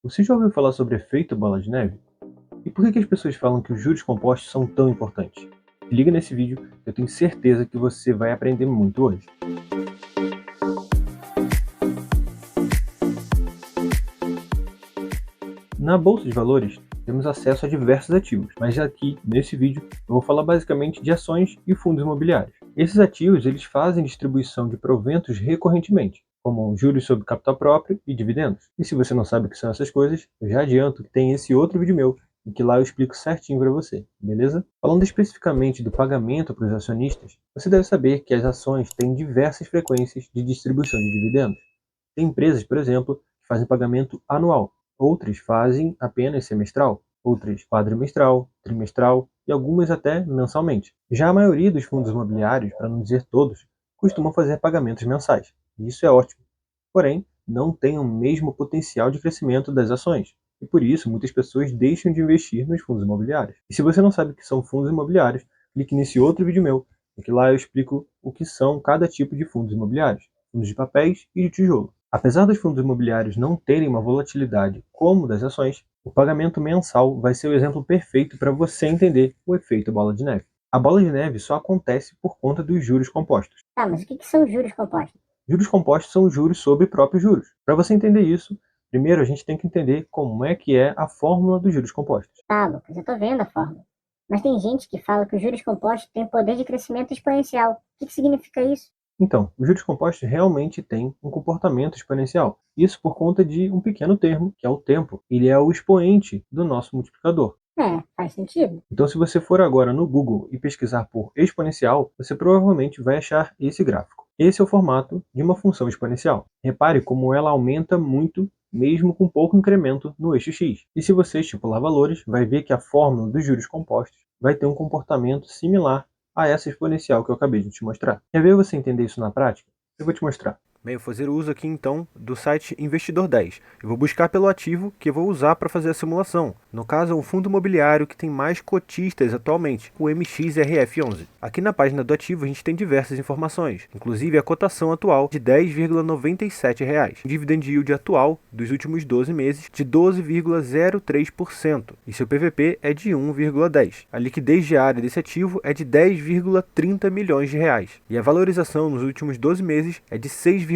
Você já ouviu falar sobre efeito bola de neve? E por que as pessoas falam que os juros compostos são tão importantes? Se liga nesse vídeo, eu tenho certeza que você vai aprender muito hoje. Na bolsa de valores, temos acesso a diversos ativos, mas aqui, nesse vídeo, eu vou falar basicamente de ações e fundos imobiliários. Esses ativos, eles fazem distribuição de proventos recorrentemente, como juros sobre capital próprio e dividendos. E se você não sabe o que são essas coisas, eu já adianto que tem esse outro vídeo meu, em que lá eu explico certinho para você, beleza? Falando especificamente do pagamento para os acionistas, você deve saber que as ações têm diversas frequências de distribuição de dividendos. Tem empresas, por exemplo, que fazem pagamento anual, outras fazem apenas semestral, outras quadrimestral, trimestral e algumas até mensalmente. Já a maioria dos fundos imobiliários, para não dizer todos, costumam fazer pagamentos mensais. E isso é ótimo. Porém, não tem o mesmo potencial de crescimento das ações. E por isso, muitas pessoas deixam de investir nos fundos imobiliários. E se você não sabe o que são fundos imobiliários, clique nesse outro vídeo meu, que lá eu explico o que são cada tipo de fundos imobiliários, fundos de papéis e de tijolo. Apesar dos fundos imobiliários não terem uma volatilidade como das ações, o pagamento mensal vai ser o exemplo perfeito para você entender o efeito bola de neve. A bola de neve só acontece por conta dos juros compostos. Tá, mas o que são juros compostos? Juros compostos são juros sobre próprios juros. Para você entender isso, primeiro a gente tem que entender como é que é a fórmula dos juros compostos. Tá, Lucas, eu tô vendo a fórmula. Mas tem gente que fala que os juros compostos têm poder de crescimento exponencial. O que significa isso? Então, os juros compostos realmente têm um comportamento exponencial. Isso por conta de um pequeno termo, que é o tempo. Ele é o expoente do nosso multiplicador. Faz sentido. Então, se você for agora no Google e pesquisar por exponencial, você provavelmente vai achar esse gráfico. Esse é o formato de uma função exponencial. Repare como ela aumenta muito, mesmo com pouco incremento no eixo x. E se você estipular valores, vai ver que a fórmula dos juros compostos vai ter um comportamento similar a essa exponencial que eu acabei de te mostrar. Quer ver você entender isso na prática? Eu vou te mostrar. Bem, eu vou fazer uso aqui então do site Investidor 10. Eu vou buscar pelo ativo que eu vou usar para fazer a simulação. No caso, é um fundo imobiliário que tem mais cotistas atualmente, o MXRF11. Aqui na página do ativo a gente tem diversas informações, inclusive a cotação atual de R$ 10,97, o dividend yield atual dos últimos 12 meses de 12,03% e seu PVP é de 1,10. A liquidez diária desse ativo é de 10,30 milhões de reais e a valorização nos últimos 12 meses é de 6,30%.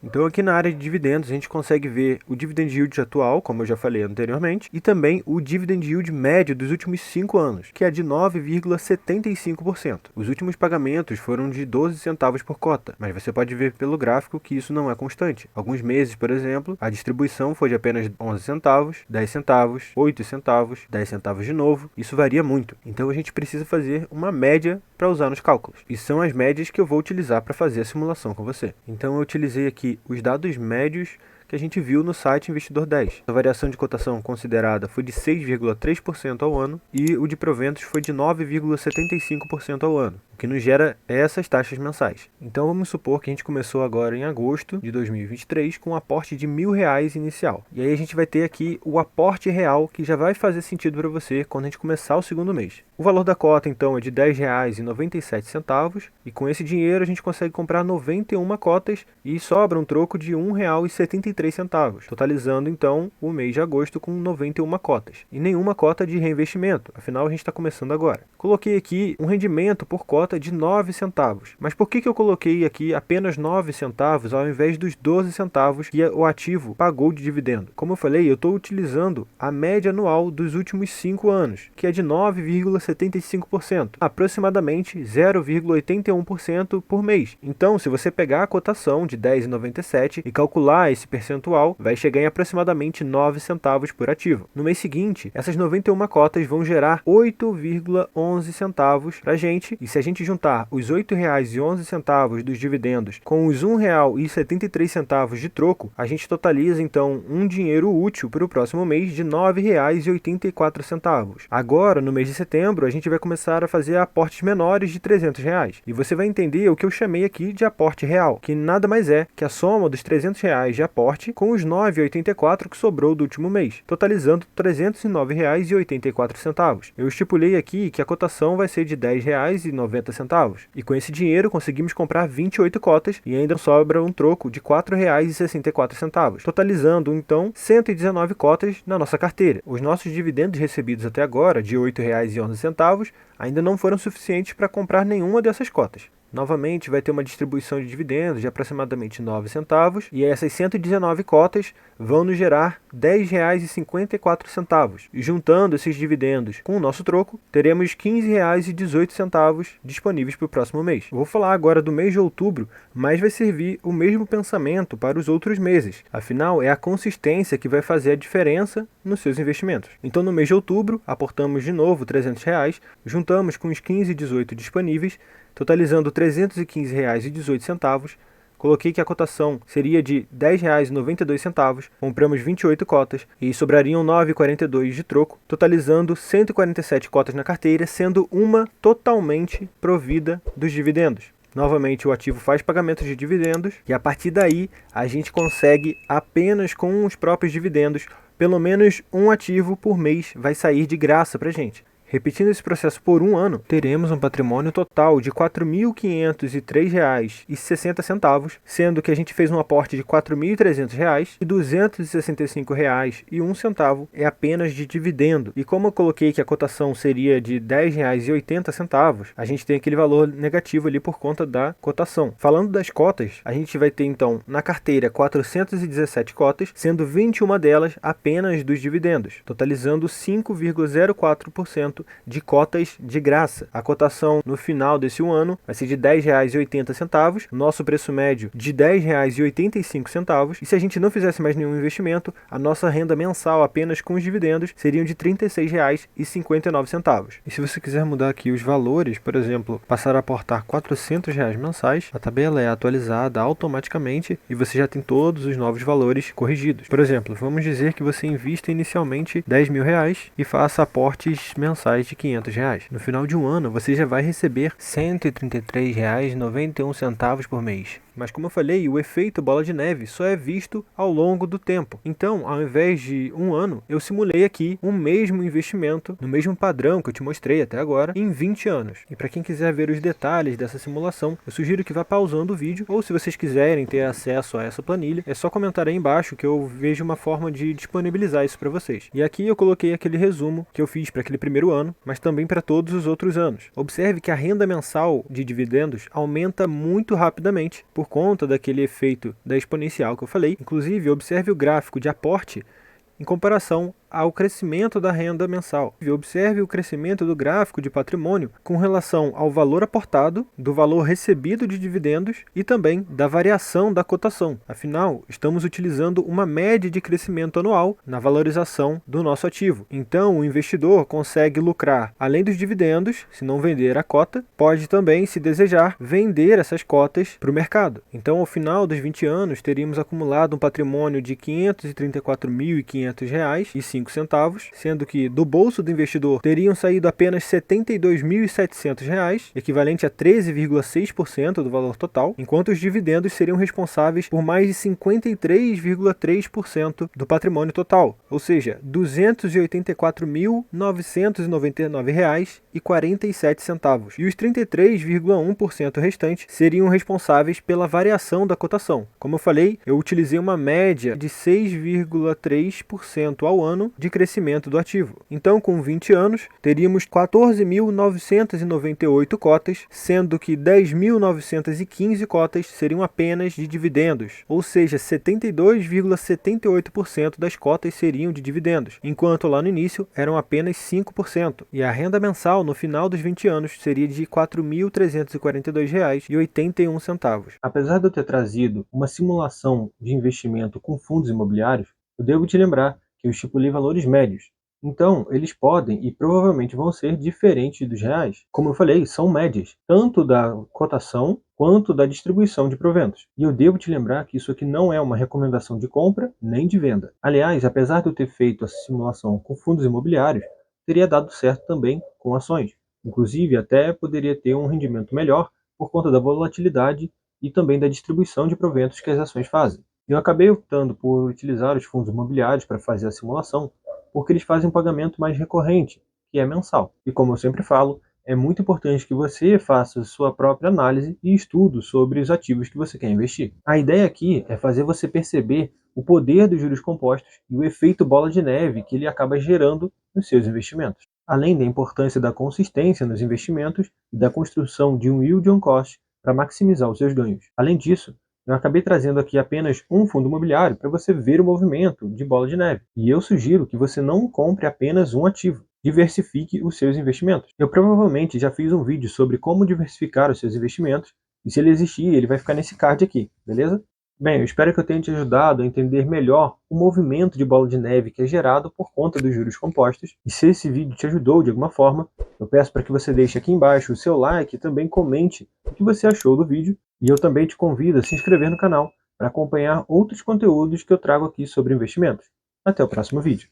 Então aqui na área de dividendos a gente consegue ver o dividend yield atual, como eu já falei anteriormente, e também o dividend yield médio dos últimos 5 anos, que é de 9,75%. Os últimos pagamentos foram de 12 centavos por cota, mas você pode ver pelo gráfico que isso não é constante. Alguns meses, por exemplo, a distribuição foi de apenas 11 centavos, 10 centavos, 8 centavos, 10 centavos de novo. Isso varia muito. Então a gente precisa fazer uma média para usar nos cálculos. E são as médias que eu vou utilizar para fazer a simulação com você. Então eu utilizei aqui os dados médios que a gente viu no site Investidor 10. A variação de cotação considerada foi de 6,3% ao ano e o de proventos foi de 9,75% ao ano, o que nos gera essas taxas mensais. Então vamos supor que a gente começou agora em agosto de 2023 com um aporte de R$ 1.000 inicial. E aí a gente vai ter aqui o aporte real que já vai fazer sentido para você quando a gente começar o segundo mês. O valor da cota então é de R$ 10,97 e com esse dinheiro a gente consegue comprar 91 cotas e sobra um troco de R$ 1,73, totalizando então o mês de agosto com 91 cotas. E nenhuma cota de reinvestimento, afinal a gente está começando agora. Coloquei aqui um rendimento por cota de 9 centavos. Mas por que eu coloquei aqui apenas 9 centavos ao invés dos 12 centavos que o ativo pagou de dividendo? Como eu falei, eu estou utilizando a média anual dos últimos 5 anos, que é de 9,75%, aproximadamente 0,81% por mês. Então, se você pegar a cotação de 10,97 e calcular esse percentual, vai chegar em aproximadamente 9 centavos por ativo. No mês seguinte, essas 91 cotas vão gerar 8,11 centavos para a gente, e se a gente juntar os R$ 8,11 dos dividendos com os R$ 1,73 de troco, a gente totaliza então um dinheiro útil para o próximo mês de R$ 9,84. Agora, no mês de setembro, a gente vai começar a fazer aportes menores de R$ 300, e você vai entender o que eu chamei aqui de aporte real, que nada mais é que a soma dos R$ 300 de aporte com os R$ 9,84 que sobrou do último mês, totalizando R$ 309,84. Eu estipulei aqui que a cotação vai ser de R$ 10,99 90 centavos. E com esse dinheiro conseguimos comprar 28 cotas e ainda sobra um troco de R$ 4,64, totalizando então 119 cotas na nossa carteira. Os nossos dividendos recebidos até agora, de R$ 8,11, ainda não foram suficientes para comprar nenhuma dessas cotas. Novamente, vai ter uma distribuição de dividendos de aproximadamente 9 centavos e essas 119 cotas vão nos gerar R$ 10,54. E juntando esses dividendos com o nosso troco, teremos R$ 15,18 disponíveis para o próximo mês. Vou falar agora do mês de outubro, mas vai servir o mesmo pensamento para os outros meses. Afinal, é a consistência que vai fazer a diferença nos seus investimentos. Então, no mês de outubro, aportamos de novo R$ 300, juntamos com os 15,18 disponíveis, totalizando R$ 315,18, coloquei que a cotação seria de R$ 10,92, compramos 28 cotas e sobrariam R$ 9,42 de troco, totalizando 147 cotas na carteira, sendo uma totalmente provida dos dividendos. Novamente, o ativo faz pagamentos de dividendos e a partir daí a gente consegue, apenas com os próprios dividendos, pelo menos um ativo por mês vai sair de graça para a gente. Repetindo esse processo por um ano, teremos um patrimônio total de R$ 4.503,60, sendo que a gente fez um aporte de R$ 4.300 e R$ 265,01 é apenas de dividendo. E como eu coloquei que a cotação seria de R$ 10,80, a gente tem aquele valor negativo ali por conta da cotação. Falando das cotas, a gente vai ter então na carteira 417 cotas, sendo 21 delas apenas dos dividendos, totalizando 5,04% de cotas de graça. A cotação no final desse ano vai ser de R$ 10,80, nosso preço médio de R$ 10,85, e se a gente não fizesse mais nenhum investimento, a nossa renda mensal apenas com os dividendos seriam de R$ 36,59. E se você quiser mudar aqui os valores, por exemplo, passar a aportar R$ 400 mensais, a tabela é atualizada automaticamente e você já tem todos os novos valores corrigidos. Por exemplo, vamos dizer que você invista inicialmente R$ 10.000 e faça aportes mensais de R$ 500. No final de um ano, você já vai receber R$ 133,91 por mês. Mas como eu falei, o efeito bola de neve só é visto ao longo do tempo. Então, ao invés de um ano, eu simulei aqui um mesmo investimento, no mesmo padrão que eu te mostrei até agora, em 20 anos. E para quem quiser ver os detalhes dessa simulação, eu sugiro que vá pausando o vídeo, ou se vocês quiserem ter acesso a essa planilha, é só comentar aí embaixo que eu vejo uma forma de disponibilizar isso para vocês. E aqui eu coloquei aquele resumo que eu fiz para aquele primeiro ano, mas também para todos os outros anos. Observe que a renda mensal de dividendos aumenta muito rapidamente por conta daquele efeito da exponencial que eu falei. Inclusive, observe o gráfico de aporte em comparação ao crescimento da renda mensal. Observe o crescimento do gráfico de patrimônio com relação ao valor aportado, do valor recebido de dividendos e também da variação da cotação. Afinal, estamos utilizando uma média de crescimento anual na valorização do nosso ativo. Então, o investidor consegue lucrar além dos dividendos, se não vender a cota, pode também, se desejar, vender essas cotas para o mercado. Então, ao final dos 20 anos, teríamos acumulado um patrimônio de R$ 534.500,05, sendo que do bolso do investidor teriam saído apenas R$ 72.700, equivalente a 13,6% do valor total, enquanto os dividendos seriam responsáveis por mais de 53,3% do patrimônio total, ou seja, R$ 284.999,47. E os 33,1% restantes seriam responsáveis pela variação da cotação. Como eu falei, eu utilizei uma média de 6,3% ao ano de crescimento do ativo. Então, com 20 anos, teríamos 14.998 cotas, sendo que 10.915 cotas seriam apenas de dividendos, ou seja, 72,78% das cotas seriam de dividendos, enquanto lá no início eram apenas 5%. E a renda mensal no final dos 20 anos seria de R$ 4.342,81. Apesar de eu ter trazido uma simulação de investimento com fundos imobiliários, eu devo te lembrar que eu estipulei valores médios. Então, eles podem e provavelmente vão ser diferentes dos reais. Como eu falei, são médias, tanto da cotação quanto da distribuição de proventos. E eu devo te lembrar que isso aqui não é uma recomendação de compra nem de venda. Aliás, apesar de eu ter feito essa simulação com fundos imobiliários, teria dado certo também com ações. Inclusive, até poderia ter um rendimento melhor por conta da volatilidade e também da distribuição de proventos que as ações fazem. Eu acabei optando por utilizar os fundos imobiliários para fazer a simulação, porque eles fazem um pagamento mais recorrente, que é mensal. E como eu sempre falo, é muito importante que você faça sua própria análise e estudo sobre os ativos que você quer investir. A ideia aqui é fazer você perceber o poder dos juros compostos e o efeito bola de neve que ele acaba gerando nos seus investimentos, além da importância da consistência nos investimentos e da construção de um yield on cost para maximizar os seus ganhos. Além disso, eu acabei trazendo aqui apenas um fundo imobiliário para você ver o movimento de bola de neve. E eu sugiro que você não compre apenas um ativo. Diversifique os seus investimentos. Eu provavelmente já fiz um vídeo sobre como diversificar os seus investimentos, e se ele existir, ele vai ficar nesse card aqui, beleza? Bem, eu espero que eu tenha te ajudado a entender melhor o movimento de bola de neve que é gerado por conta dos juros compostos. E se esse vídeo te ajudou de alguma forma, eu peço para que você deixe aqui embaixo o seu like e também comente o que você achou do vídeo. E eu também te convido a se inscrever no canal para acompanhar outros conteúdos que eu trago aqui sobre investimentos. Até o próximo vídeo.